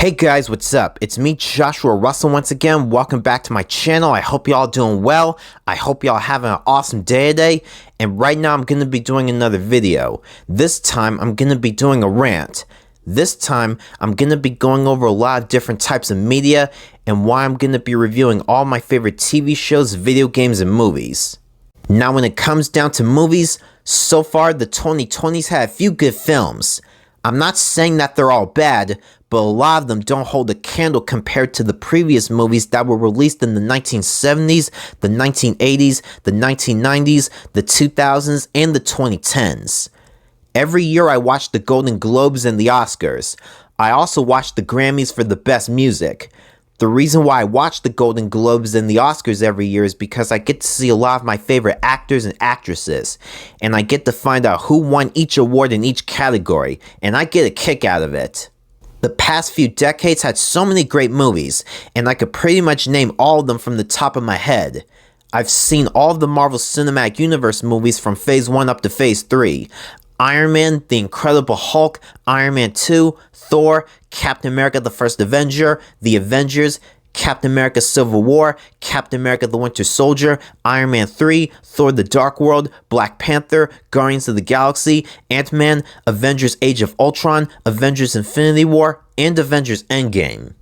Hey guys, what's up? It's me, Joshua Russell, once again. Welcome back to my channel. I hope y'all doing well. I hope y'all having an awesome day today. And right now I'm going to be doing another video. This time I'm going to be doing a rant. This time I'm going to be going over a lot of different types of media and why I'm going to be reviewing all my favorite TV shows, video games, and movies. Now when it comes down to movies, so far the 2020s had a few good films. I'm not saying that they're all bad, but a lot of them don't hold a candle compared to the previous movies that were released in the 1970s, the 1980s, the 1990s, the 2000s, and the 2010s. Every year I watch the Golden Globes and the Oscars. I also watch the Grammys for the best music. The reason why I watch the Golden Globes and the Oscars every year is because I get to see a lot of my favorite actors and actresses, and I get to find out who won each award in each category, and I get a kick out of it. The past few decades had so many great movies, and I could pretty much name all of them from the top of my head. I've seen all of the Marvel Cinematic Universe movies from Phase 1 up to Phase 3. Iron Man, The Incredible Hulk, Iron Man 2, Thor, Captain America the First Avenger, The Avengers, Captain America Civil War, Captain America the Winter Soldier, Iron Man 3, Thor the Dark World, Black Panther, Guardians of the Galaxy, Ant-Man, Avengers Age of Ultron, Avengers Infinity War, and Avengers Endgame.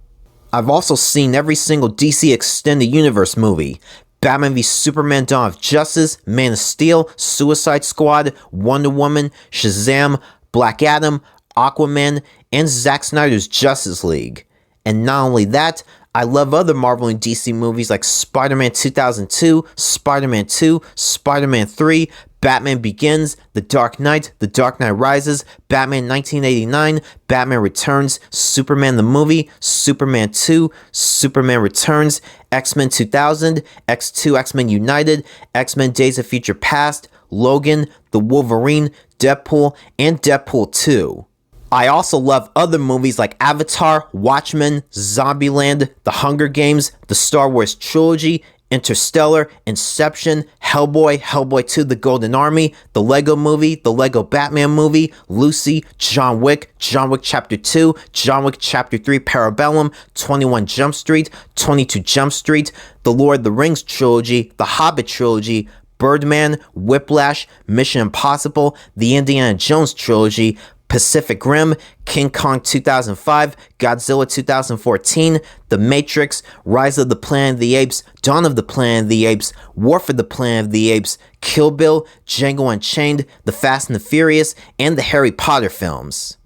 I've also seen every single DC Extended Universe movie. Batman v Superman Dawn of Justice, Man of Steel, Suicide Squad, Wonder Woman, Shazam, Black Adam, Aquaman, and Zack Snyder's Justice League. And not only that, I love other Marvel and DC movies like Spider-Man 2002, Spider-Man 2, Spider-Man 3, Batman Begins, The Dark Knight Rises, Batman 1989, Batman Returns, Superman the Movie, Superman 2, Superman Returns, X-Men 2000, X2 X-Men United, X-Men Days of Future Past, Logan, The Wolverine, Deadpool, and Deadpool 2. I also love other movies like Avatar, Watchmen, Zombieland, The Hunger Games, the Star Wars Trilogy, Interstellar, Inception, Hellboy, Hellboy 2 The Golden Army, The Lego Movie, The Lego Batman Movie, Lucy, John Wick Chapter 2, John Wick Chapter 3 Parabellum, 21 Jump Street, 22 Jump Street, The Lord of the Rings Trilogy, The Hobbit Trilogy, Birdman, Whiplash, Mission Impossible, The Indiana Jones Trilogy, Pacific Rim, King Kong 2005, Godzilla 2014, The Matrix, Rise of the Planet of the Apes, Dawn of the Planet of the Apes, War for the Planet of the Apes, Kill Bill, Django Unchained, The Fast and the Furious, and the Harry Potter films.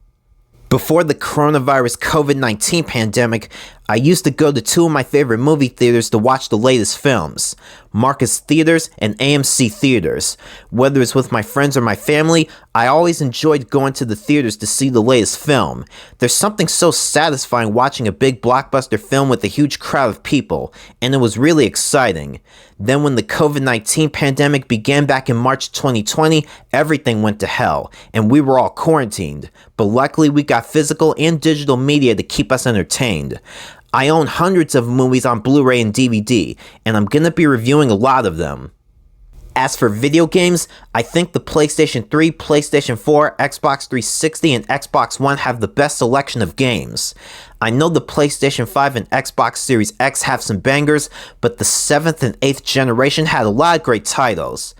Before the coronavirus COVID-19 pandemic, I used to go to two of my favorite movie theaters to watch the latest films, Marcus Theaters and AMC Theaters. Whether it's with my friends or my family, I always enjoyed going to the theaters to see the latest film. There's something so satisfying watching a big blockbuster film with a huge crowd of people, and it was really exciting. Then when the COVID-19 pandemic began back in March 2020, everything went to hell, and we were all quarantined. But luckily we got physical and digital media to keep us entertained. I own hundreds of movies on Blu-ray and DVD, and I'm gonna be reviewing a lot of them. As for video games, I think the PlayStation 3, PlayStation 4, Xbox 360, and Xbox One have the best selection of games. I know the PlayStation 5 and Xbox Series X have some bangers, but the 7th and 8th generation had a lot of great titles.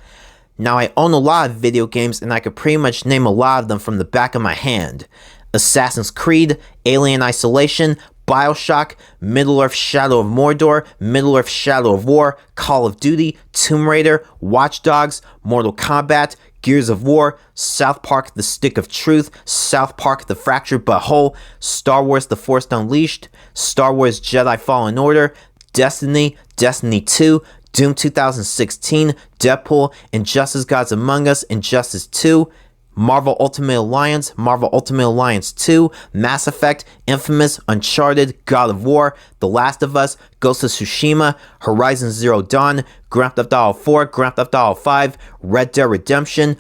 Now I own a lot of video games, and I could pretty much name a lot of them from the back of my hand. Assassin's Creed, Alien Isolation, BioShock, Middle-earth Shadow of Mordor, Middle-earth Shadow of War, Call of Duty, Tomb Raider, Watch Dogs, Mortal Kombat, Gears of War, South Park The Stick of Truth, South Park The Fractured But Whole, Star Wars The Force Unleashed, Star Wars Jedi Fallen Order, Destiny, Destiny 2, Doom 2016, Deadpool, Injustice Gods Among Us, Injustice 2, Marvel Ultimate Alliance, Marvel Ultimate Alliance 2, Mass Effect, Infamous, Uncharted, God of War, The Last of Us, Ghost of Tsushima, Horizon Zero Dawn, Grand Theft Auto 4, Grand Theft Auto 5, Red Dead Redemption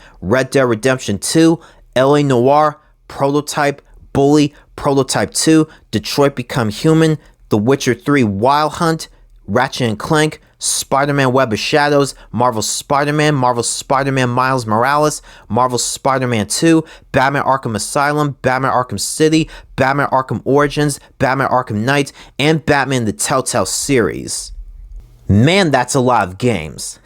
2, LA Noire, Prototype, Bully, Prototype 2, Detroit Become Human, The Witcher 3 Wild Hunt, Ratchet & Clank, Spider-Man Web of Shadows, Marvel's Spider-Man, Marvel's Spider-Man Miles Morales, Marvel's Spider-Man 2, Batman Arkham Asylum, Batman Arkham City, Batman Arkham Origins, Batman Arkham Knight, and Batman the Telltale series. Man, that's a lot of games.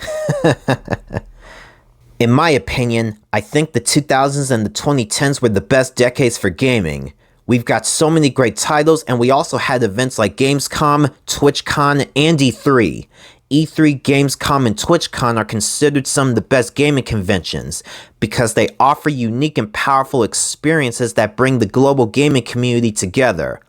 In my opinion, I think the 2000s and the 2010s were the best decades for gaming. We've got so many great titles, and we also had events like Gamescom, TwitchCon, and E3. E3, Gamescom, and TwitchCon are considered some of the best gaming conventions because they offer unique and powerful experiences that bring the global gaming community together.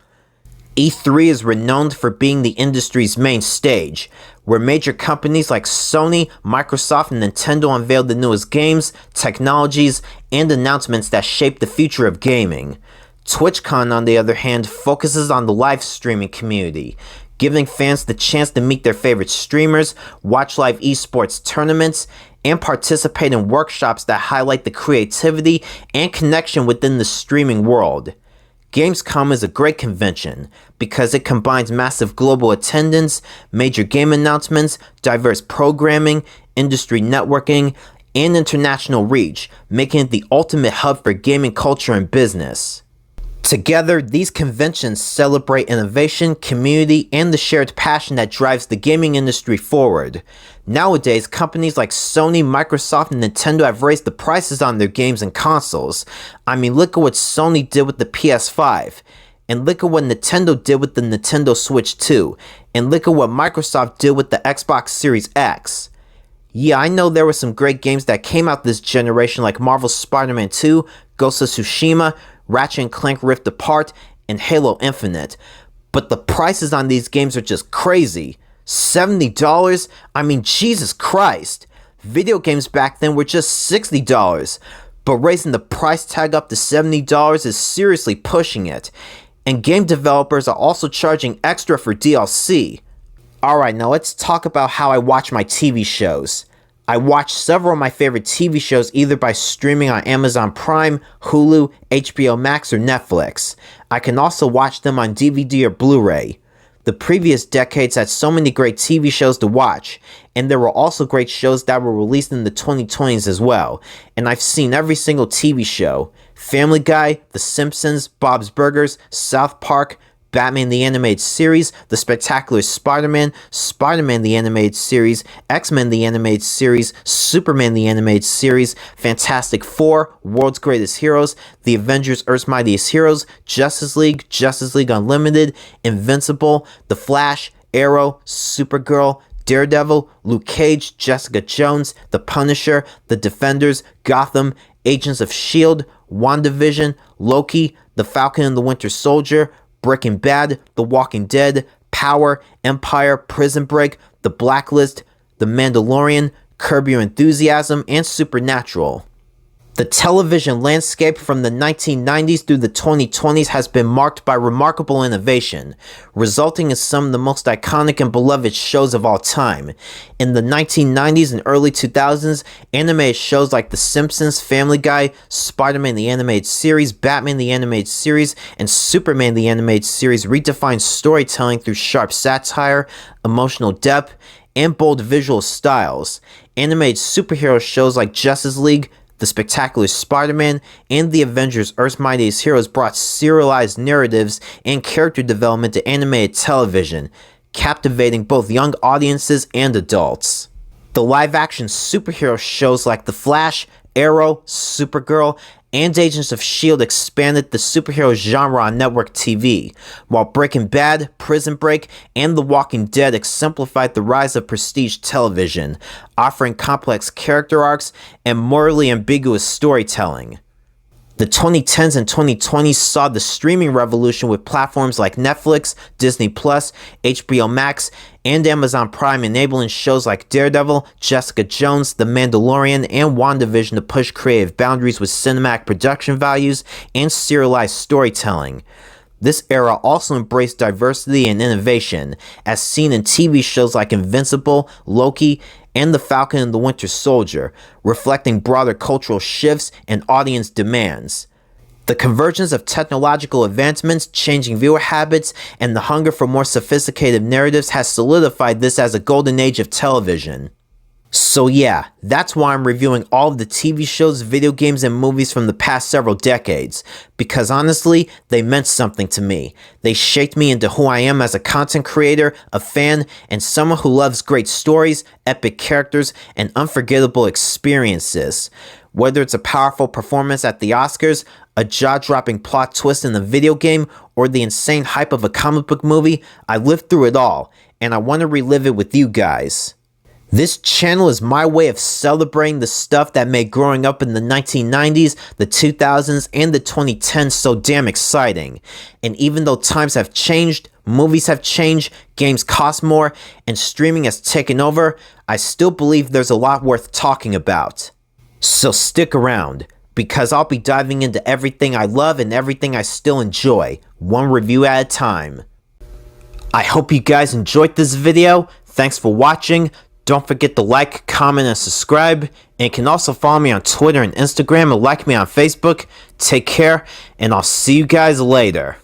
E3 is renowned for being the industry's main stage, where major companies like Sony, Microsoft, and Nintendo unveil the newest games, technologies, and announcements that shape the future of gaming. TwitchCon, on the other hand, focuses on the live streaming community, giving fans the chance to meet their favorite streamers, watch live esports tournaments, and participate in workshops that highlight the creativity and connection within the streaming world. Gamescom is a great convention because it combines massive global attendance, major game announcements, diverse programming, industry networking, and international reach, making it the ultimate hub for gaming culture and business. Together, these conventions celebrate innovation, community, and the shared passion that drives the gaming industry forward. Nowadays, companies like Sony, Microsoft, and Nintendo have raised the prices on their games and consoles. I mean, look at what Sony did with the PS5, and look at what Nintendo did with the Nintendo Switch 2, and look at what Microsoft did with the Xbox Series X. Yeah, I know there were some great games that came out this generation like Marvel's Spider-Man 2, Ghost of Tsushima, Ratchet & Clank Rift Apart, and Halo Infinite. But the prices on these games are just crazy. $70? I mean, Jesus Christ. Video games back then were just $60. But raising the price tag up to $70 is seriously pushing it. And game developers are also charging extra for DLC. Alright, now let's talk about how I watch my TV shows. I watch several of my favorite TV shows either by streaming on Amazon Prime, Hulu, HBO Max, or Netflix. I can also watch them on DVD or Blu-ray. The previous decades had so many great TV shows to watch, and there were also great shows that were released in the 2020s as well, and I've seen every single TV show. Family Guy, The Simpsons, Bob's Burgers, South Park, Batman the Animated Series, The Spectacular Spider-Man, Spider-Man the Animated Series, X-Men the Animated Series, Superman the Animated Series, Fantastic Four, World's Greatest Heroes, The Avengers Earth's Mightiest Heroes, Justice League Unlimited, Invincible, The Flash, Arrow, Supergirl, Daredevil, Luke Cage, Jessica Jones, The Punisher, The Defenders, Gotham, Agents of S.H.I.E.L.D., WandaVision, Loki, The Falcon and the Winter Soldier, Breaking Bad, The Walking Dead, Power, Empire, Prison Break, The Blacklist, The Mandalorian, Curb Your Enthusiasm, and Supernatural. The television landscape from the 1990s through the 2020s has been marked by remarkable innovation, resulting in some of the most iconic and beloved shows of all time. In the 1990s and early 2000s, animated shows like The Simpsons, Family Guy, Spider-Man the Animated Series, Batman the Animated Series, and Superman the Animated Series redefined storytelling through sharp satire, emotional depth, and bold visual styles. Animated superhero shows like Justice League, The Spectacular Spider-Man, and The Avengers Earth's Mightiest Heroes brought serialized narratives and character development to animated television, captivating both young audiences and adults. The live-action superhero shows like The Flash, Arrow, Supergirl, and Agents of S.H.I.E.L.D. expanded the superhero genre on network TV, while Breaking Bad, Prison Break, and The Walking Dead exemplified the rise of prestige television, offering complex character arcs and morally ambiguous storytelling. The 2010s and 2020s saw the streaming revolution with platforms like Netflix, Disney+, HBO Max, and Amazon Prime enabling shows like Daredevil, Jessica Jones, The Mandalorian, and WandaVision to push creative boundaries with cinematic production values and serialized storytelling. This era also embraced diversity and innovation, as seen in TV shows like Invincible, Loki, and The Falcon and the Winter Soldier, reflecting broader cultural shifts and audience demands. The convergence of technological advancements, changing viewer habits, and the hunger for more sophisticated narratives has solidified this as a golden age of television. So yeah, that's why I'm reviewing all of the TV shows, video games, and movies from the past several decades, because honestly, they meant something to me. They shaped me into who I am as a content creator, a fan, and someone who loves great stories, epic characters, and unforgettable experiences. Whether it's a powerful performance at the Oscars, a jaw-dropping plot twist in a video game, or the insane hype of a comic book movie, I lived through it all, and I want to relive it with you guys. This channel is my way of celebrating the stuff that made growing up in the 1990s, the 2000s, and the 2010s so damn exciting. And even though times have changed, movies have changed, games cost more, and streaming has taken over, I still believe there's a lot worth talking about. So stick around, because I'll be diving into everything I love and everything I still enjoy, one review at a time. I hope you guys enjoyed this video. Thanks for watching. Don't forget to like, comment, and subscribe. And you can also follow me on Twitter and Instagram and like me on Facebook. Take care, and I'll see you guys later.